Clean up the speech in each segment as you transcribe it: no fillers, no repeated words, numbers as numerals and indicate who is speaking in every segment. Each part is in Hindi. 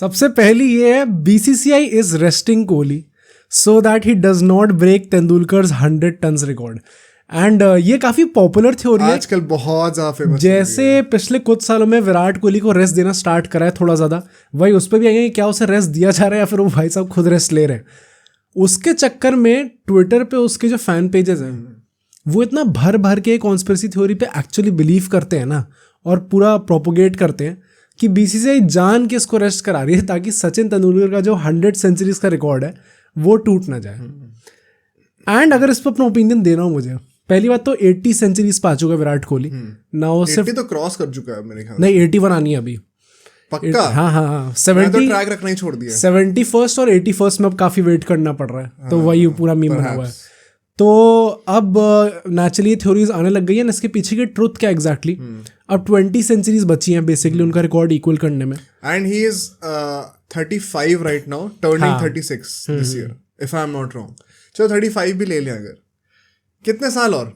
Speaker 1: सबसे पहली ये है, BCCI is resting Kohli so that he does not break Tendulkar's 100 tons record. And ये काफी पॉपुलर थ्योरी है,
Speaker 2: आजकल बहुत ज्यादा फेमस।
Speaker 1: जैसे पिछले कुछ सालों में विराट कोहली को रेस्ट देना स्टार्ट करा है थोड़ा ज्यादा, वही उस पर भी आएंगे कि क्या उसे रेस्ट दिया जा रहा है या फिर वो भाई साहब खुद रेस्ट ले रहे हैं। उसके चक्कर में ट्विटर पे उसके जो फैन पेजेस हैं वो इतना भर भर के कॉन्स्पिरेसी थ्योरी पे एक्चुअली बिलीव करते हैं ना, और पूरा प्रोपोगेट करते हैं कि बीसीसीआई जान के इसको रेस्ट करा रही है ताकि सचिन तेंदुलकर का जो 100 सेंचुरीज का रिकॉर्ड है वो टूट ना जाए। एंड अगर इस पर अपना ओपिनियन देना हो मुझे, पहली बात तो 80 सेंचुरीज पा चुका है विराट कोहली ना, वो सिर्फ
Speaker 2: 80 तो क्रॉस कर चुका है मेरे ख्याल
Speaker 1: नहीं 81 आनी है अभी
Speaker 2: पक्का।
Speaker 1: हाँ 70
Speaker 2: मैं तो ट्रैक रखना ही छोड़ दिया।
Speaker 1: 71st और 81st में अब काफी वेट करना पड़ रहा है, तो वही पूरा मीम बना हुआ है। तो अब नेचुरली थ्योरीज आने लग गई है, इसके पीछे की ट्रुथ क्या एग्जैक्टली। अब 20 सेंचुरीज बची हैं बेसिकली उनका रिकॉर्ड इक्वल करने में।
Speaker 2: And he is 35 right now, turning 36 this year if I am not wrong. चलो 35 भी ले लें, अगर कितने साल और।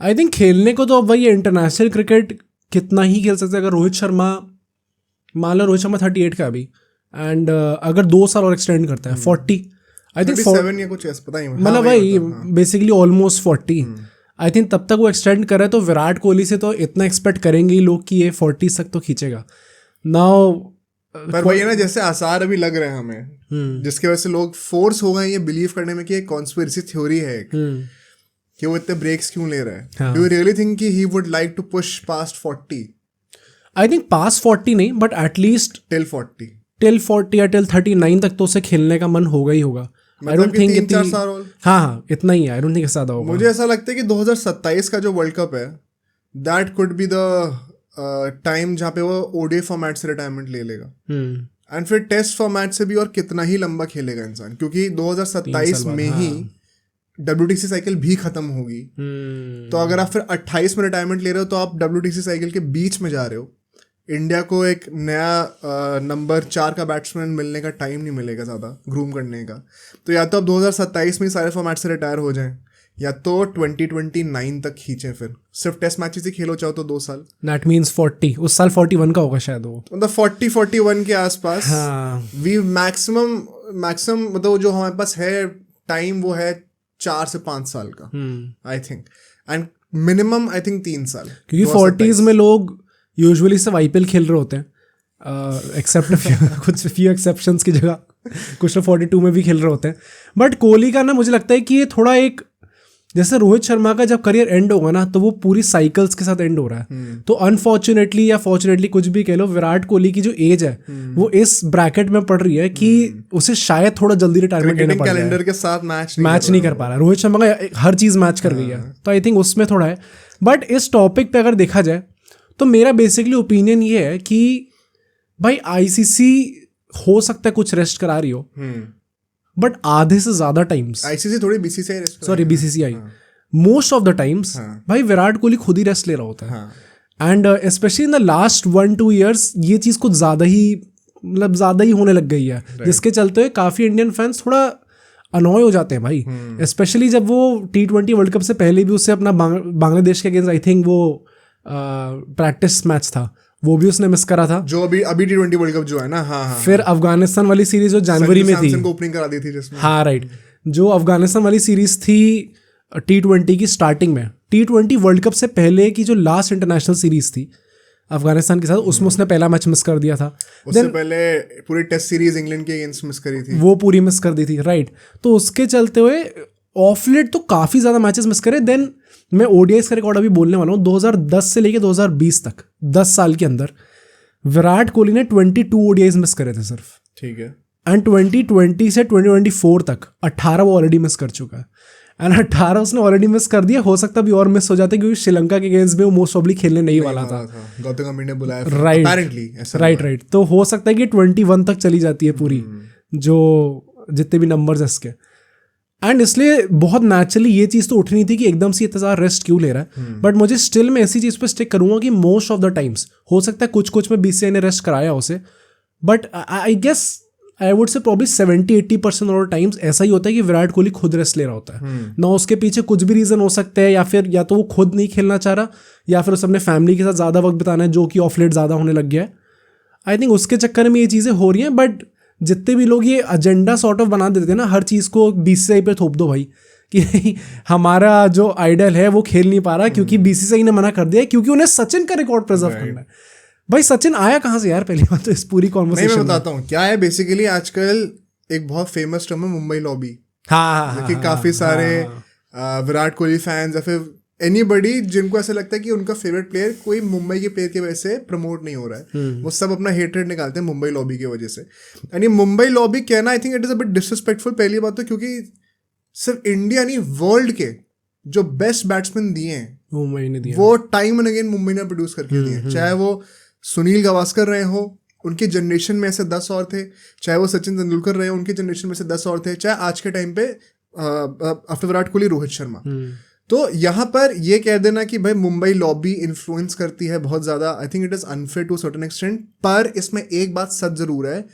Speaker 1: आई थिंक खेलने को तो अब वही इंटरनेशनल क्रिकेट कितना ही खेल सकते हैं। अगर रोहित शर्मा, मान लो रोहित शर्मा 38 का अभी, एंड अगर 2 साल और एक्सटेंड करता है 40, आई थिंक
Speaker 2: 37 या कुछ ऐसा, पता ही
Speaker 1: मतलब भाई बेसिकली ऑलमोस्ट 40। आई थिंक तब तक वो एक्सटेंड कर रहा है, तो विराट कोहली से तो इतना एक्सपेक्ट करेंगे ही लोग कि ये 40 तक तो खींचेगा। नाउ
Speaker 2: पर वही है ना, जैसे आसार अभी लग रहे हैं हमें, जिसकी वजह से लोग फोर्स हो गए ये बिलीव करने में कि एक कॉन्स्पिरेसी थ्योरी है कि वो इतने ब्रेक्स क्यों ले रहा है। डू यू रियली थिंक कि he would like to push past 40?
Speaker 1: I think past 40 नहीं, बट एटलीस्ट
Speaker 2: टिल 40
Speaker 1: या टिल 39 तक तो उसे खेलने का मन होगा ही होगा। आई डोंट थिंक
Speaker 2: 3-4 साल।
Speaker 1: हाँ इतना ही है। आई डोंट थिंक ज्यादा होगा।
Speaker 2: मुझे ऐसा लगता है कि 2027 का जो वर्ल्ड कप है that could be the time जहाँ पे वो ओडीआई फॉर्मेट से रिटायरमेंट ले लेगा। एंड फिर टेस्ट फॉर्मेट से भी और कितना ही लंबा खेलेगा इंसान, क्योंकि 2027 में ही WTC साइकिल भी खत्म होगी। तो अगर आप फिर 28 में रिटायरमेंट ले रहे हो तो आप WTC साइकिल के बीच में जा रहे हो। इंडिया को एक नया नंबर 4 का बैट्समैन मिलने का टाइम नहीं मिलेगा ज़्यादा ग्रूम करने का। तो या तो अब 2027 में सारे फॉर्मेट से रिटायर हो जाएं, या तो 2029 तक खींचें, फिर सिर्फ टेस्ट मैचेस ही खेलो चाहो तो 2 साल।
Speaker 1: दैट मीन्स 40, उस साल 41 का होगा शायद वो,
Speaker 2: मतलब 40-41 के आसपास। वी मैक्सिमम मतलब जो हमारे पास है टाइम वो है 4 से 5 साल का I think, and minimum I think 3 साल,
Speaker 1: क्योंकि 40s में लोग यूजुअली सब IPL खेल रहे होते हैं, एक्सेप्ट कुछ फ्यू एक्सेप्शंस की जगह कुछ तो 42 में भी खेल रहे होते हैं। बट कोहली का ना मुझे लगता है कि ये थोड़ा एक, जैसे रोहित शर्मा का जब करियर एंड होगा ना तो वो पूरी साइकिल्स के साथ एंड हो रहा है। तो अनफॉर्चुनेटली या फॉर्चुनेटली कुछ भी कह लो, विराट कोहली की जो एज है वो इस ब्रैकेट में पड़ रही है कि उसे शायद थोड़ा जल्दी रिटायरमेंट लेना पड़ रहा है।
Speaker 2: कैलेंडर के साथ मैच
Speaker 1: नहीं कर पा रहा। रोहित शर्मा का हर चीज मैच कर गई है, तो आई थिंक उसमें थोड़ा है। बट इस टॉपिक पे अगर देखा जाए तो मेरा बेसिकली ओपिनियन ये है कि भाई ICC हो सकता है कुछ रेस्ट करा रही हो, बट आधे से ज्यादा टाइम्स
Speaker 2: ICC थोड़ी
Speaker 1: BCCI most of the times भाई विराट कोहली खुद ही रेस्ट ले रहा होता है। And specially in the last 1-2 years ये चीज़ कुछ ज़्यादा ही होने लग गई है, जिसके चलते हुए काफ़ी इंडियन फैंस थोड़ा अनॉय हो जाते हैं भाई। स्पेशली जब वो T20 वर्ल्ड कप से पहले भी उससे अपना बांग्लादेश के अगेंस्ट आई थिंक वो प्रैक्टिस मैच था, वो भी उसने मिस करा था, जो
Speaker 2: अभी T20 वर्ल्ड कप जो है ना।
Speaker 1: फिर अफगानिस्तान वाली सीरीज जो जनवरी में थी,
Speaker 2: ओपनिंग करा दी थी जिसमें।
Speaker 1: हाँ राइट, जो अफगानिस्तान वाली सीरीज थी T20 की स्टार्टिंग में, T20 वर्ल्ड कप से पहले की जो लास्ट इंटरनेशनल सीरीज थी अफगानिस्तान के साथ, उसमें उसने पहला मैच मिस कर दिया था।
Speaker 2: उससे पहले पूरी टेस्ट सीरीज इंग्लैंड के अगेंस्ट मिस करी थी,
Speaker 1: वो पूरी मिस कर दी थी राइट। तो उसके चलते हुए ऑफ लेट तो काफ़ी ज़्यादा मैचेस मिस करे। देन मैं ODIs का रिकॉर्ड अभी बोलने वाला हूँ, 2010 से लेके 2020 तक 10 साल के अंदर विराट कोहली ने 22 ODIs मिस करे थे सिर्फ, ठीक है। एंड 2020 से 2024 तक 18 वो ऑलरेडी मिस कर चुका है। एंड 18 उसने ऑलरेडी मिस कर दिया, हो सकता भी और मिस हो जाते क्योंकि श्रीलंका के अगेंस्ट में वो मोस्ट प्रॉब्ली खेलने नहीं वाला था।
Speaker 2: गौतम गंभीर ने बुलाया
Speaker 1: राइट। तो हो सकता है कि 21 तक चली जाती है पूरी, जो जितने भी नंबर्स है इसके। एंड इसलिए बहुत नेचुरली ये चीज़ तो उठनी थी कि एकदम से इतना ज़्यादा रेस्ट क्यों ले रहा है। बट मुझे स्टिल मैं ऐसी चीज़ पे स्टिक करूँगा कि मोस्ट ऑफ द टाइम्स हो सकता है कुछ में BCCI ने रेस्ट कराया उसे, but I guess I would say probably 70-80% और टाइम्स ऐसा ही होता है कि विराट कोहली खुद रेस्ट ले रहा होता है ना। उसके पीछे कुछ भी रीज़न हो सकते हैं, या तो वो खुद नहीं खेलना चाह रहा, या फिर उसे अपने फैमिली के साथ ज़्यादा वक्त बिताना है जो कि ऑफ लेट ज़्यादा होने लग गया है। आई थिंक उसके चक्कर में ये चीज़ें हो रही हैं। बट जितने भी लोग ये एजेंडा सॉर्ट ऑफ बना देते हैं ना, हर चीज़ को बीसीसीआई पे थोप दो भाई कि नहीं हमारा जो आइडल है वो खेल नहीं पा रहा क्योंकि बीसीसीआई ने मना कर दिया, क्योंकि उन्हें सचिन का रिकॉर्ड प्रिजर्व करना है। भाई सचिन आया कहाँ से यार, पहली बात तो इस पूरी कॉन्वर्सेशन
Speaker 2: मैं बताता हूँ क्या है। बेसिकली आजकल एक बहुत फेमस टर्म है मुंबई लॉबी।
Speaker 1: हाँ,
Speaker 2: कि काफी सारे विराट कोहली फैंस या फिर एनीबडी जिनको ऐसा लगता है कि उनका फेवरेट प्लेयर कोई मुंबई के प्लेयर की वजह से प्रमोट नहीं हो रहा है, वो सब अपना हेटरेट निकालते हैं मुंबई लॉबी की वजह से। यानी मुंबई लॉबी कहना आई think it is a bit disrespectful. पहली बात तो क्योंकि सिर्फ इंडिया नहीं, वर्ल्ड के जो बेस्ट बैट्समैन दिए हैं
Speaker 1: मुंबई ने दिया,
Speaker 2: वो टाइम एंड अगेन मुंबई ने प्रोड्यूस करके दिए। चाहे वो सुनील गावस्कर रहे हो, उनके जनरेशन में ऐसे 10 और थे, चाहे वो सचिन तेंदुलकर रहे, उनके जनरेशन में से 10 और थे, चाहे आज के टाइम पे आफ्टर विराट कोहली रोहित शर्मा। तो यहाँ पर ये कह देना कि भाई मुंबई लॉबी इन्फ्लुएंस करती है बहुत ज़्यादा, I think it is unfair to certain extent. पर इसमें एक बात सच ज़रूर है,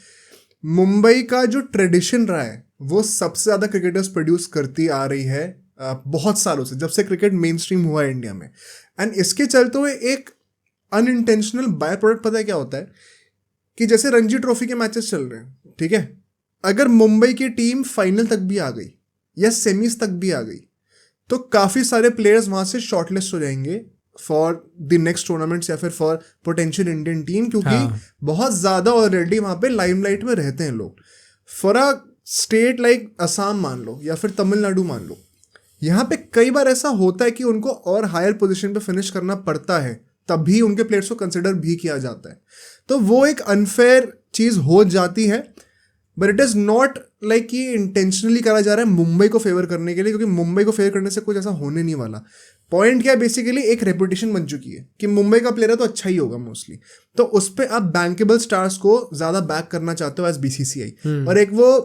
Speaker 2: मुंबई का जो ट्रेडिशन रहा है वो सबसे ज़्यादा क्रिकेटर्स प्रोड्यूस करती आ रही है बहुत सालों से, जब से क्रिकेट मेन स्ट्रीम हुआ है इंडिया में। एंड इसके चलते हुए एक अनइंटेंशनल बाय प्रोडक्ट पता है क्या होता है कि जैसे रणजी ट्रॉफी के मैचेस चल रहे हैं, ठीक है, अगर मुंबई की टीम फाइनल तक भी आ गई या सेमीज तक भी आ गई तो काफ़ी सारे प्लेयर्स वहाँ से शॉर्टलिस्ट हो जाएंगे फॉर द नेक्स्ट टूर्नामेंट्स या फिर फॉर पोटेंशियल इंडियन टीम, क्योंकि बहुत ज़्यादा ऑलरेडी वहाँ पे लाइमलाइट में रहते हैं लोग। For a state like Assam मान लो या फिर तमिलनाडु मान लो, यहाँ पे कई बार ऐसा होता है कि उनको और हायर पोजीशन पे फिनिश करना पड़ता है, तभी उनके प्लेयर्स को कंसिडर भी किया जाता है। तो वो एक अनफेयर चीज़ हो जाती है, but it is not like कि इंटेंशनली करा जा रहा है मुंबई को फेवर करने के लिए, क्योंकि मुंबई को फेवर करने से कुछ ऐसा होने नहीं वाला। पॉइंट क्या है, बेसिकली एक रेपुटेशन बन चुकी है कि मुंबई का प्लेयर है तो अच्छा ही होगा मोस्टली, तो उस पर आप बैंकेबल स्टार्स को ज़्यादा बैक करना चाहते हो एज बीसीसीआई। और एक वो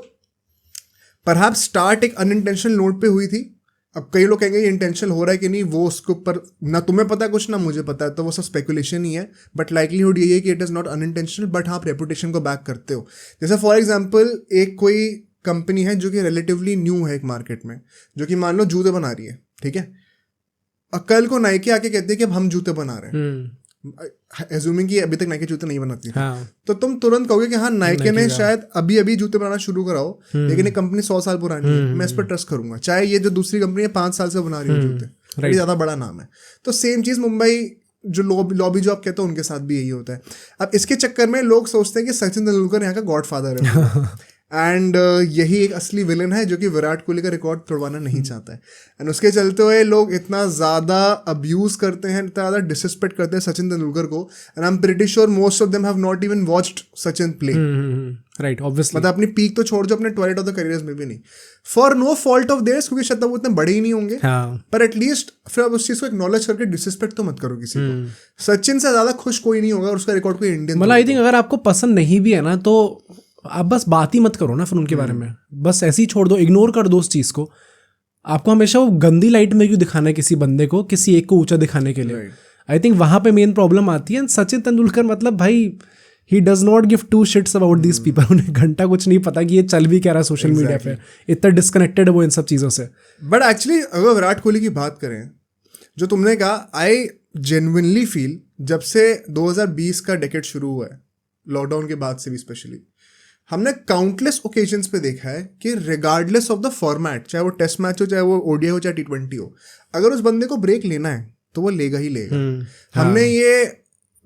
Speaker 2: परहैप्स स्टार्ट एक अनइंटेंशनल नोट पे हुई थी। अब कई लोग कहेंगे ये इंटेंशनल हो रहा है कि नहीं, वो उसके ऊपर ना तुम्हें पता है कुछ ना मुझे पता है, तो वो सब स्पेकुलेशन ही है। बट लाइकलीहुड ये है कि it is not unintentional, but आप रेपुटेशन को बैक करते हो। जैसे फॉर एग्जाम्पल एक कोई कंपनी है जो कि रिलेटिवली न्यू है एक मार्केट में, जो कि मान लो जूते बना रही है, ठीक है, और कल को नाइकी आके कहती है कि अब हम जूते बना रहे हैं, एज्यूमिंग कि अभी तक नाइकी जूते नहीं बनाती थी, तो तुम तुरंत कहोगे कि हाँ नाइकी ने शायद अभी अभी जूते बनाना शुरू कराओ, लेकिन ये कंपनी 100 साल पुरानी है, मैं इस पर ट्रस्ट करूंगा, चाहे ये जो दूसरी कंपनी है 5 साल से बना रही है जूते, ये ज़्यादा बड़ा नाम है। तो सेम चीज़ मुंबई जो लॉबी जो आप कहते हो उनके साथ भी यही होता है। अब इसके चक्कर में लोग सोचते हैं कि सचिन तेंदुलकर यहाँ का गॉडफादर है एंड यही एक असली विलन है जो कि विराट कोहली का रिकॉर्ड तोड़वाना नहीं चाहता है। एंड उसके चलते हुए लोग इतना ज़्यादा अब्यूज़ करते हैं, इतना ज़्यादा डिसरिस्पेक्ट करते हैं सचिन तेंदुलकर को, and I am pretty sure most of them have not even watched Sachin play.
Speaker 1: Right, obviously,
Speaker 2: मतलब अपनी पीक तो छोड़ जो, अपने ट्वेलिट ऑफ द करियर्स में भी नहीं, for no fault of theirs, क्योंकि शायद वो इतने बड़े ही नहीं होंगे, पर एटलीस्ट फिर आप उस चीज़ को एक्नॉलेज करके डिसरिस्पेक्ट तो मत करो किसी को। सचिन से ज़्यादा खुश कोई नहीं होगा और उसका रिकॉर्ड कोई इंडियन,
Speaker 1: मतलब आई थिंक अगर आपको पसंद नहीं भी है ना तो आप बस बात ही मत करो ना फिर उनके बारे में, बस ऐसे ही छोड़ दो, इग्नोर कर दो उस चीज़ को। आपको हमेशा वो गंदी लाइट में क्यों दिखाना है किसी बंदे को, किसी एक को ऊंचा दिखाने के लिए? आई थिंक वहाँ पे मेन प्रॉब्लम आती है। सचिन तेंदुलकर मतलब भाई he does not give two shits about these people. उन्हें घंटा कुछ नहीं पता कि ये चल भी क्या रहा है सोशल मीडिया पे, इतना डिस्कनेक्टेड है वो इन सब चीज़ों से।
Speaker 2: बट एक्चुअली अगर विराट कोहली की बात करें, जो तुमने कहा, आई जेन्युइनली फील जब से 2020 का डेकेड शुरू हुआ है, लॉकडाउन के बाद से भी स्पेशली, हमने काउंटलेस ओकेजन्स पे देखा है कि रिगार्डलेस ऑफ द फॉर्मेट, चाहे वो टेस्ट मैच हो, चाहे वो ओडीआई हो, चाहे T20 हो, अगर उस बंदे को ब्रेक लेना है तो वो लेगा ही लेगा। हमने ये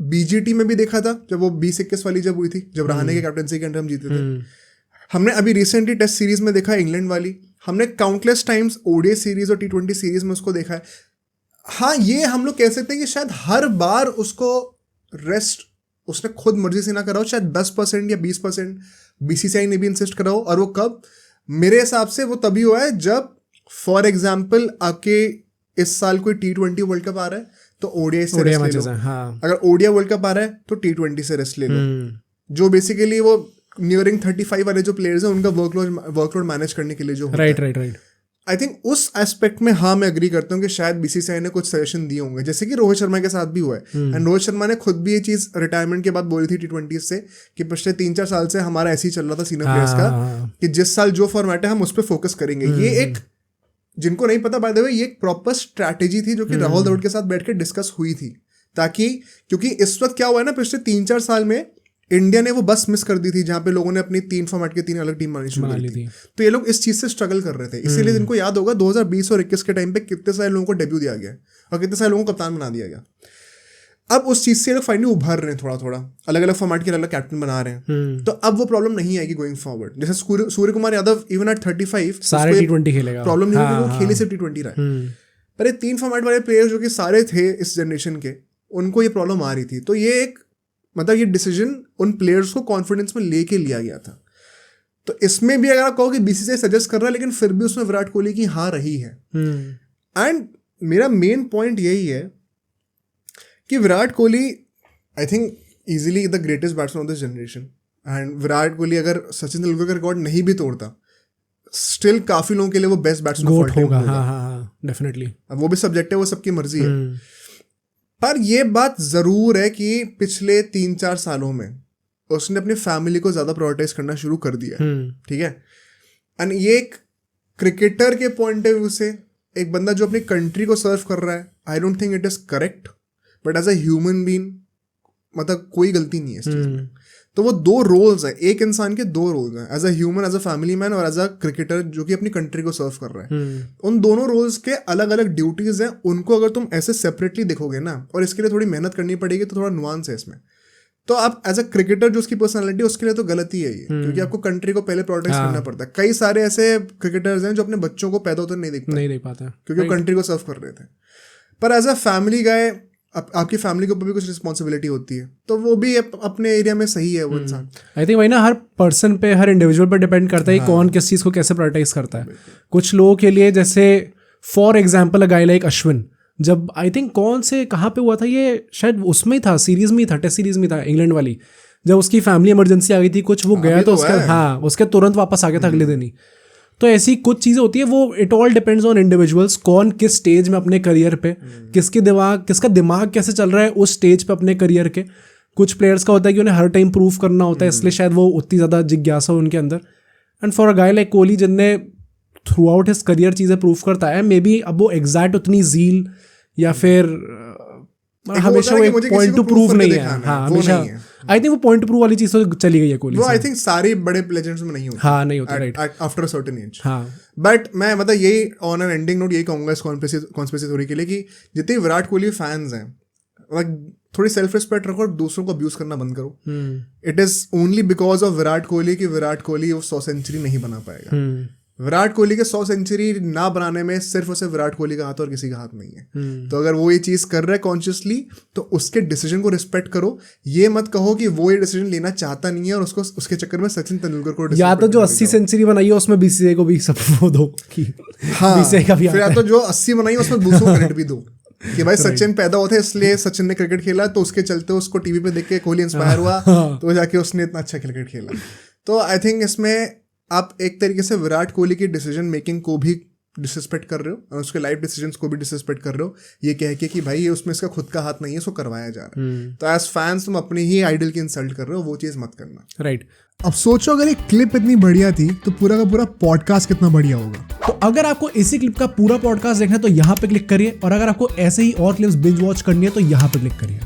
Speaker 2: बीजीटी में भी देखा था जब वो 20-21 वाली जब हुई थी, जब रहाणे के कैप्टनसी के अंडर हम जीते थे। हमने अभी रिसेंटली टेस्ट सीरीज में देखा इंग्लैंड वाली, हमने काउंटलेस टाइम्स ओडीआई सीरीज और T20 सीरीज में उसको देखा है। हाँ, ये हम लोग कह सकते हैं कि शायद हर बार उसको रेस्ट उसने खुद मर्जी से ना कराओ, शायद 10% या 20% बीसीसीआई ने भी इंसिस्ट कराओ, और वो कब, मेरे हिसाब से वो तभी हुआ है जब फॉर एग्जाम्पल आपके इस साल कोई T20 वर्ल्ड कप आ रहा है तो ओडीआई से रेस्ट ले लो, अगर ओडीआई वर्ल्ड कप आ रहा है तो T20 से रेस्ट ले लो, जो बेसिकली वो नियरिंग 35 वाले जो प्लेयर्स हैं उनका वर्कलोड मैनेज करने के लिए जो
Speaker 1: राइट।
Speaker 2: आई थिंक उस एस्पेक्ट में हाँ मैं एग्री करता हूँ कि शायद बीसीसीआई ने कुछ सजेशन दिए होंगे, जैसे कि रोहित शर्मा के साथ भी हुआ है। एंड रोहित शर्मा ने खुद भी ये चीज़ रिटायरमेंट के बाद बोली थी T20 से कि पिछले 3-4 साल से हमारा ऐसे ही चल रहा था सीनियर प्लेयर्स का कि जिस साल जो फॉर्मेट है हम उस पर फोकस करेंगे। ये एक, जिनको नहीं पता बाय द वे, ये एक प्रॉपर स्ट्रैटेजी थी जो कि राहुल द्रविड़ के साथ बैठ के डिस्कस हुई थी, ताकि क्योंकि इस वक्त क्या हुआ है ना, पिछले 3-4 साल में इंडिया ने वो बस मिस कर दी थी जहाँ पे लोगों ने अपनी 3 फॉर्मेट की 3 अलग टीम बनानी शुरू कर दी थी। तो ये लोग इस चीज़ से स्ट्रगल कर रहे थे, इसीलिए इनको याद होगा 2020 और 21 के टाइम पे कितने सारे लोगों को डेब्यू दिया गया और कितने सारे लोगों को कप्तान बना दिया गया। अब उस चीज़ से ये लोग फाइनली उभर रहे हैं, थोड़ा थोड़ा अलग अलग फॉर्मेट के अलग कैप्टन बना रहे हैं। तो अब वो प्रॉब्लम नहीं आएगी गोइंग फॉरवर्ड। जैसे सूर्य कुमार यादव इवन एट 35
Speaker 1: सारे T20 खेलेगा,
Speaker 2: प्रॉब्लम नहीं होगी, वो खेले सिर्फ T20 रहा है। पर ये 3 फॉर्मेट वाले प्लेयर्स जो कि सारे थे इस जनरेशन के, उनको ये प्रॉब्लम आ रही थी। तो ये एक मतलब ये डिसीजन उन प्लेयर्स को कॉन्फिडेंस में लेके लिया गया था। तो इसमें भी अगर आप कहो कि बीसीसीआई सजेस्ट कर रहा है, लेकिन फिर भी उसमें विराट कोहली की हाँ रही है। एंड मेरा मेन पॉइंट यही है कि Virat Kohli I think easily the greatest batsman of this generation. And Virat Kohli अगर सचिन तेंदुलकर का रिकॉर्ड नहीं भी तोड़ता, स्टिल काफी लोगों के लिए वो best batsman of all time होगा।
Speaker 1: डेफिनेटली।
Speaker 2: अब वो भी सब्जेक्ट है, वो सबकी मर्जी है। पर ये बात जरूर है कि पिछले 3-4 सालों में उसने अपनी फैमिली को ज्यादा प्रायोरिटाइज करना शुरू कर दिया। ठीक है। एंड ये एक क्रिकेटर के पॉइंट ऑफ व्यू से, एक बंदा जो अपनी कंट्री को सर्व कर रहा है, I don't think it is correct. But as a human being मतलब कोई गलती नहीं है इस चीज में। तो वो 2 रोल्स है, एक इंसान के 2 रोल्स हैं, as a human, as a family man और एज अ क्रिकेटर जो कि अपनी कंट्री को सर्व कर रहा है। उन दोनों रोल्स के अलग अलग ड्यूटीज हैं। उनको अगर तुम ऐसे सेपरेटली देखोगे ना, और इसके लिए थोड़ी मेहनत करनी पड़ेगी, तो थोड़ा नुआंस है इसमें। तो आप एज अ क्रिकेटर जो उसकी पर्सनालिटी, उसके लिए तो गलत ही है ये, क्योंकि आपको कंट्री को पहले प्रायोरिटाइज करना पड़ता है। कई सारे ऐसे क्रिकेटर्स हैं जो अपने बच्चों को पैदा होते नहीं देख पाते क्योंकि वो कंट्री को सर्व कर रहे थे। पर एज अ फैमिली गाय आपकी फैमिली के ऊपर भी कुछ रिस्पॉन्सिबिलिटी होती है, तो वो भी अपने एरिया में सही है वो इंसान।
Speaker 1: आई थिंक वही ना, हर पर्सन पे, हर इंडिविजुअल पर डिपेंड करता है कौन किस चीज़ को कैसे प्रायोरिटाइज करता है। कुछ लोगों के लिए, जैसे for example a guy like Ashwin, जब आई थिंक कौन से कहाँ पे हुआ था ये, शायद उसमें ही था, सीरीज में ही था, टेस्ट सीरीज में था इंग्लैंड वाली, जब उसकी फैमिली इमरजेंसी आ गई थी कुछ, वो गया तो उसके तुरंत वापस आ गया था अगले दिन ही। तो ऐसी कुछ चीज़ें होती है, वो it all depends on individuals, कौन किस स्टेज में अपने करियर पे, किसका दिमाग कैसे चल रहा है उस स्टेज पे अपने करियर के। कुछ प्लेयर्स का होता है कि उन्हें हर टाइम प्रूव करना होता है, इसलिए शायद वो उतनी ज़्यादा जिज्ञासा हो उनके अंदर। And for a guy like Kohli जिनने थ्रू आउट हिज करियर चीज़ें प्रूव करता है, मे बी अब वो एग्जैक्ट उतनी जील या फिर हमेशा वो एक पॉइंट टू प्रूव नहीं है। हाँ, हमेशा आई थिंक वो पॉइंट टू प्रूव वाली चीज तो चली गई है कोहली।
Speaker 2: वो आई थिंक सारे बड़े लेजेंड्स में नहीं होती।
Speaker 1: हाँ, नहीं होती, right,
Speaker 2: after a certain age.
Speaker 1: हाँ,
Speaker 2: बट मैं मतलब यही ऑन एन एंडिंग नोट यही कहूंगा इस कॉन्स्पिरेसी थ्योरी के लिए कि जितने विराट कोहली फैंस हैं, थोड़ी सेल्फ रिस्पेक्ट रखो और दूसरों को अब्यूज करना बंद करो। It is only because of Virat Kohli कि विराट कोहली वो 100 सेंचुरी नहीं बना पाएगा। विराट कोहली के 100 सेंचुरी ना बनाने में सिर्फ उसे विराट कोहली का हाथ और किसी का हाथ नहीं है। तो अगर वो ये चीज कर रहा है कॉन्शियसली, तो उसके डिसीजन को रिस्पेक्ट करो। ये मत कहो कि वो ये डिसीजन लेना चाहता नहीं है और उसको उसके चक्कर में सचिन तेंदुलकर को
Speaker 1: या तो जो 80 सेंचुरी बनाई है उसमें बीसीसीआई को भी सब वो दो कि बीसीसीआई का भी,
Speaker 2: फिर या तो जो 80 बनाई है उसमें दूसरों क्रेडिट भी दो कि भाई सचिन पैदा होते इसलिए सचिन ने क्रिकेट खेला, तो उसके चलते उसको टीवी पे देख के कोहली इंस्पायर हुआ, तो जाके उसने इतना अच्छा क्रिकेट खेला। तो आई थिंक इसमें आप एक तरीके से विराट कोहली की डिसीजन मेकिंग को भी डिसरिस्पेक्ट कर रहे हो और उसके लाइफ डिसीजंस को भी डिसरिस्पेक्ट कर रहे हो, ये कह के कि भाई ये उसमें इसका खुद का हाथ नहीं है, इसको करवाया जा रहा है। तो एज फैंस तुम अपनी ही आइडल की इंसल्ट कर रहे हो, वो चीज़ मत करना।
Speaker 1: राइट।
Speaker 3: अब सोचो अगर एक क्लिप इतनी बढ़िया थी तो पूरा का पूरा पॉडकास्ट कितना बढ़िया होगा।
Speaker 1: तो अगर आपको इसी क्लिप का पूरा पॉडकास्ट देखना है तो यहाँ पे क्लिक करिए, और अगर आपको ऐसे ही और क्लिप्स बिंज वॉच करनी है तो यहाँ पे क्लिक करिए।